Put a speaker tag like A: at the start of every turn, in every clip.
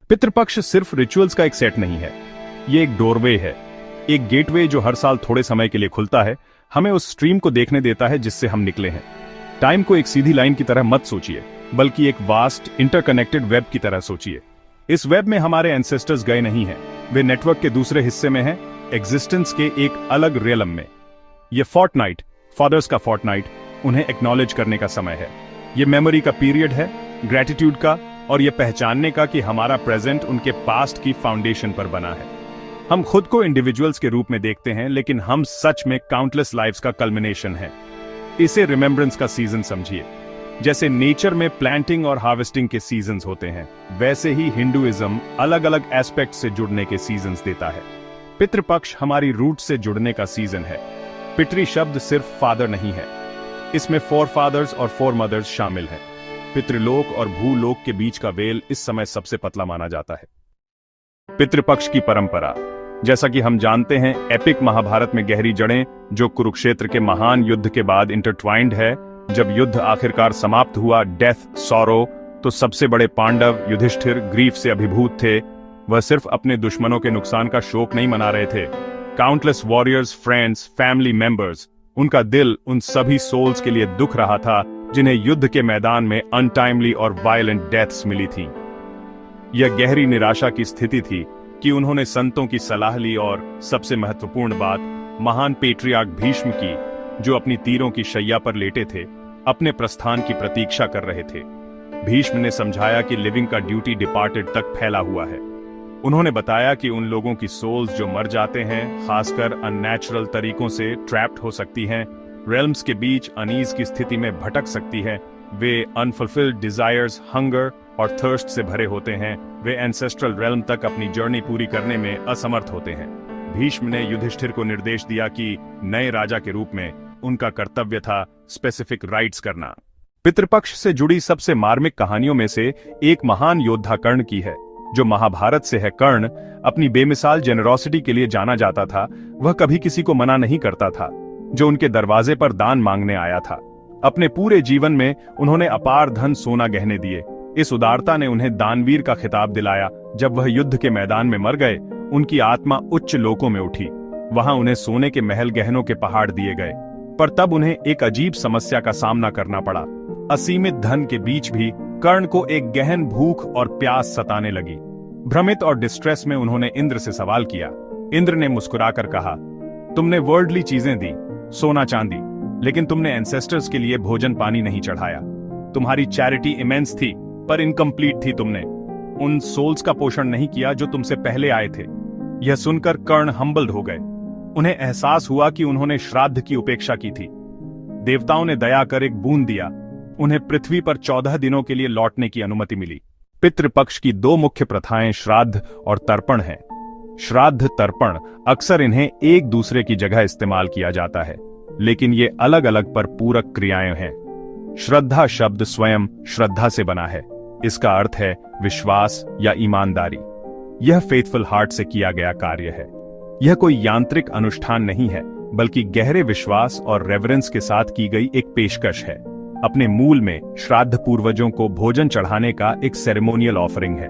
A: पितृपक्ष सिर्फ रिचुअल्स का एक सेट नहीं है, ये एक डोरवे है, एक गेटवे जो हर साल थोड़े समय के लिए खुलता है, हमें उस स्ट्रीम को देखने देता है जिससे हम निकले हैं। टाइम को एक सीधी लाइन की तरह मत सोचिए, बल्कि एक वास्ट इंटरकनेक्टेड वेब की तरह सोचिए। इस वेब में हमारे एंसेस्टर्स गए नहीं हैं, वे नेटवर्क के दूसरे हिस्से में हैं, एग्जिस्टेंस के एक अलग रियलम में। ये फोर्टनाइट, फादर्स का फोर्टनाइट, उन्हें एक्नॉलेज करने का समय है। ये मेमोरी का पीरियड है, ग्रेटिट्यूड का, और ये पहचानने का कि हमारा प्रेजेंट उनके पास्ट की फाउंडेशन पर बना है। हम खुद को इंडिविजुअल्स के रूप में देखते हैं, लेकिन हम सच में काउंटलेस लाइव्स का कल्मिनेशन है। इसे रिमेम्बरेंस का सीजन समझिए। जैसे नेचर में प्लांटिंग और हार्वेस्टिंग के सीजन्स होते हैं, वैसे ही हिंदुइज्म अलग अलग एस्पेक्ट से जुड़ने के सीजन्स देता है। पितृपक्ष हमारी रूट से जुड़ने का सीजन है। पितृ शब्द सिर्फ फादर नहीं है, इसमें फोर फादर्स और फोर मदर्स शामिल हैं। पितृलोक और भूलोक के बीच का वेल इस समय सबसे पतला माना जाता है। पितृपक्ष की परंपरा, जैसा कि हम जानते हैं, एपिक महाभारत में गहरी जड़ें, जो कुरुक्षेत्र के महान युद्ध के बाद इंटरट्वाइंड है। जब युद्ध आखिरकार समाप्त हुआ, डेथ, सॉरो, तो सबसे बड़े पांडव युधिष्ठिर ग्रीफ से अभिभूत थे। वह सिर्फ अपने दुश्मनों के नुकसान का शोक नहीं मना रहे थे। Countless warriors, friends, family members, उनका दिल उन सभी सोल्स के लिए दुख रहा था जिन्हें युद्ध के मैदान में अनटाइमली और वायलेंट डेथ्स मिली थीं। यह गहरी निराशा की स्थिति थी कि उन्होंने संतों की सलाह ली और सबसे महत्वपूर्ण बात, महान पेट्रियार्क भीष्म की, जो अपनी तीरों की शैया पर लेटे थे, अपने प्रस्थान की प्रतीक्षा कर रहे थे। भीष्म ने समझाया कि लिविंग का ड्यूटी डिपार्टेड तक फैला हुआ है। उन्होंने बताया कि उन लोगों की सोल्स जो मर जाते हैं, खासकर अननेचुरल तरीकों से ट्रैप्ड हो सकती हैं, रेल्म्स के बीच अनीज की स्थिति में भटक सकती है। वे अनफुलफिल्ड डिजायर्स, हंगर और थर्स्ट से भरे होते हैं। वे एंसेस्ट्रल रेल्म तक अपनी जर्नी पूरी करने में असमर्थ होते हैं। भीष्म ने युधिष्ठिर को निर्देश दिया कि नए राजा के रूप में उनका कर्तव्य था स्पेसिफिक राइट्स करना। पितृपक्ष से जुड़ी सबसे मार्मिक कहानियों में से एक महान योद्धा कर्ण की है, जो महाभारत से है। कर्ण अपनी बेमिसाल जेनरोसिटी के लिए जाना जाता था। वह कभी किसी को मना नहीं करता था जो उनके दरवाजे पर दान मांगने आया था। अपने पूरे जीवन में उन्होंने अपार धन, सोना, गहने दिए। इस उदारता ने उन्हें दानवीर का खिताब दिलाया। जब वह युद्ध के मैदान में मर गए, उनकी आत्मा उच्च लोकों में उठी। वहां उन्हें सोने के महल, गहनों के पहाड़ दिए गए। पर तब उन्हें एक अजीब समस्या का सामना करना पड़ा। असीमित धन के बीच भी कर्ण को एक गहन भूख और प्यास सताने लगी। भ्रमित और डिस्ट्रेस में उन्होंने इंद्र से सवाल किया। इंद्र ने मुस्कुराकर कहा, तुमने वर्ल्डली चीजें दी, सोना चांदी, लेकिन तुमने एंसेस्टर्स के लिए भोजन पानी नहीं चढ़ाया। तुम्हारी चैरिटी इमेंस थी, पर इनकम्प्लीट थी। तुमने उन सोल्स का पोषण नहीं किया जो तुमसे पहले आए थे। यह सुनकर कर्ण हम्बल्ड हो गए। उन्हें एहसास हुआ कि उन्होंने श्राद्ध की उपेक्षा की थी। देवताओं ने दया कर एक बूंद दिया। उन्हें पृथ्वी पर 14 दिनों के लिए लौटने की अनुमति मिली। पितृपक्ष की दो मुख्य प्रथाएं श्राद्ध और तर्पण हैं। श्राद्ध, तर्पण, अक्सर इन्हें एक दूसरे की जगह इस्तेमाल किया जाता है, लेकिन ये अलग अलग पर पूरक क्रियाएं हैं। श्रद्धा शब्द स्वयं श्रद्धा से बना है। इसका अर्थ है विश्वास या ईमानदारी। यह फेथफुल हार्ट से किया गया कार्य है। यह कोई यांत्रिक अनुष्ठान नहीं है, बल्कि गहरे विश्वास और रेवरेंस के साथ की गई एक पेशकश है। अपने मूल में श्राद्ध पूर्वजों को भोजन चढ़ाने का एक सेरेमोनियल ऑफरिंग है।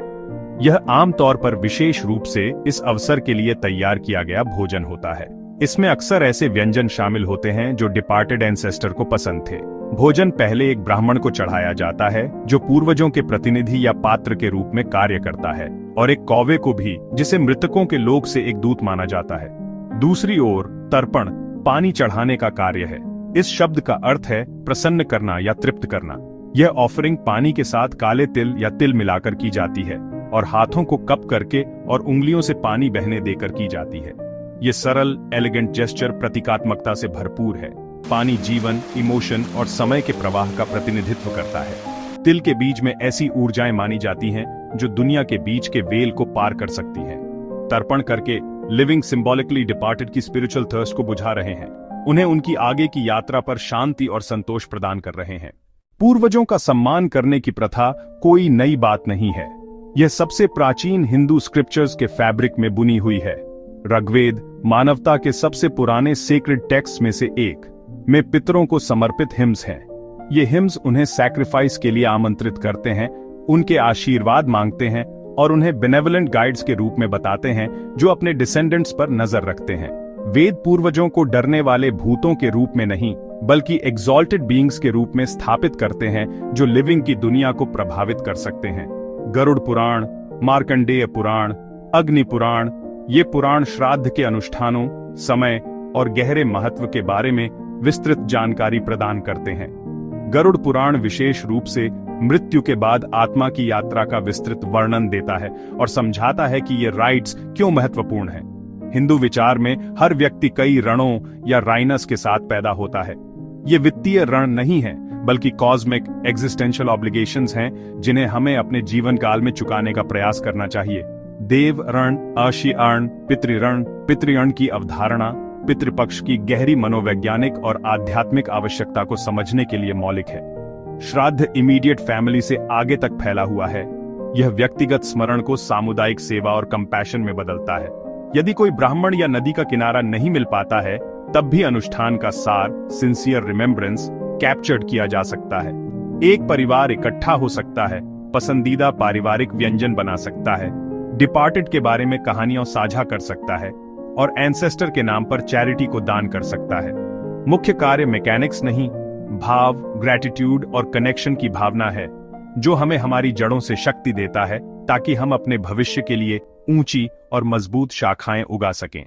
A: यह आमतौर पर विशेष रूप से इस अवसर के लिए तैयार किया गया भोजन होता है। इसमें अक्सर ऐसे व्यंजन शामिल होते हैं जो डिपार्टेड एंसेस्टर को पसंद थे। भोजन पहले एक ब्राह्मण को चढ़ाया जाता है, जो पूर्वजों के प्रतिनिधि या पात्र के रूप में कार्य करता है, और एक कौवे को भी, जिसे मृतकों के लोक से एक दूत माना जाता है। दूसरी ओर तर्पण पानी चढ़ाने का कार्य है। इस शब्द का अर्थ है प्रसन्न करना या तृप्त करना। यह ऑफरिंग पानी के साथ काले तिल या तिल मिलाकर की जाती है और हाथों को कप करके और उंगलियों से पानी बहने देकर की जाती है। यह सरल, एलिगेंट जेस्चर प्रतीकात्मकता से भरपूर है। पानी जीवन, इमोशन और समय के प्रवाह का प्रतिनिधित्व करता है। तिल के बीज में ऐसी ऊर्जाएं मानी जाती हैं जो दुनिया के बीच के वेल को पार कर सकती हैं। तर्पण करके लिविंग सिंबॉलिकली डिपार्टेड की स्पिरिचुअल थर्स्ट को बुझा रहे हैं। उन्हें उनकी आगे की यात्रा पर शांति और संतोष प्रदान कर रहे हैं। पूर्वजों का सम्मान करने की प्रथा कोई नई बात नहीं है। यह सबसे प्राचीन हिंदू स्क्रिप्चर्स के फैब्रिक में बुनी हुई है। ऋग्वेद मानवता के सबसे पुराने सेक्रेड टेक्स्ट में से एक में पितरों को समर्पित हिम्स हैं। ये हिम्स उन्हें सैक्रिफाइस के लिए आमंत्रित करते हैं, उनके आशीर्वाद मांगते हैं और उन्हें बेनेवलेंट गाइड्स के रूप में बताते हैं जो अपने डिसेंडेंट्स पर नजर रखते हैं। वेद पूर्वजों को डरने वाले भूतों के रूप में नहीं बल्कि एग्जॉल्टेड बीइंग्स के रूप में स्थापित करते हैं जो लिविंग की दुनिया को प्रभावित कर सकते हैं। गरुड़ पुराण, मार्कंडेय पुराण, अग्नि पुराण, ये पुराण श्राद्ध के अनुष्ठानों, समय और गहरे महत्व के बारे में विस्तृत जानकारी प्रदान करते हैं। गरुड़ पुराण विशेष रूप से मृत्यु के बाद आत्मा की यात्रा का विस्तृत वर्णन देता है और समझाता है कि ये राइट्स क्यों महत्वपूर्ण हैं। हिंदू विचार में हर व्यक्ति कई रणों या राइनस के साथ पैदा होता है। ये वित्तीय ऋण नहीं है बल्कि कॉस्मिक एग्जिस्टेंशियल ऑब्लिगेशंस हैं जिन्हें हमें अपने जीवन काल में चुकाने का प्रयास करना चाहिए। देव ऋण, अशी ऋण, पितृऋण, पितृऋण की अवधारणा पितृपक्ष की गहरी मनोवैज्ञानिक और आध्यात्मिक आवश्यकता को समझने के लिए मौलिक है। श्राद्ध इमीडिएट फैमिली से आगे तक फैला हुआ है। यह व्यक्तिगत स्मरण को सामुदायिक सेवा और कंपैशन में बदलता है। यदि कोई ब्राह्मण या नदी का किनारा नहीं मिल पाता है तब भी अनुष्ठान का सार, सिंसियर रिमेम्बरेंस, कैप्चर्ड किया जा सकता है। एक परिवार इकट्ठा हो सकता है, पसंदीदा पारिवारिक व्यंजन बना सकता है, डिपार्टेड के बारे में कहानियां साझा कर सकता है और एंसेस्टर के नाम पर चैरिटी को दान कर सकता है। मुख्य कार्य मैकेनिक्स नहीं, भाव, ग्रैटिट्यूड और कनेक्शन की भावना है जो हमें हमारी जड़ों से शक्ति देता है ताकि हम अपने भविष्य के लिए ऊंची और मजबूत शाखाएं उगा सकें।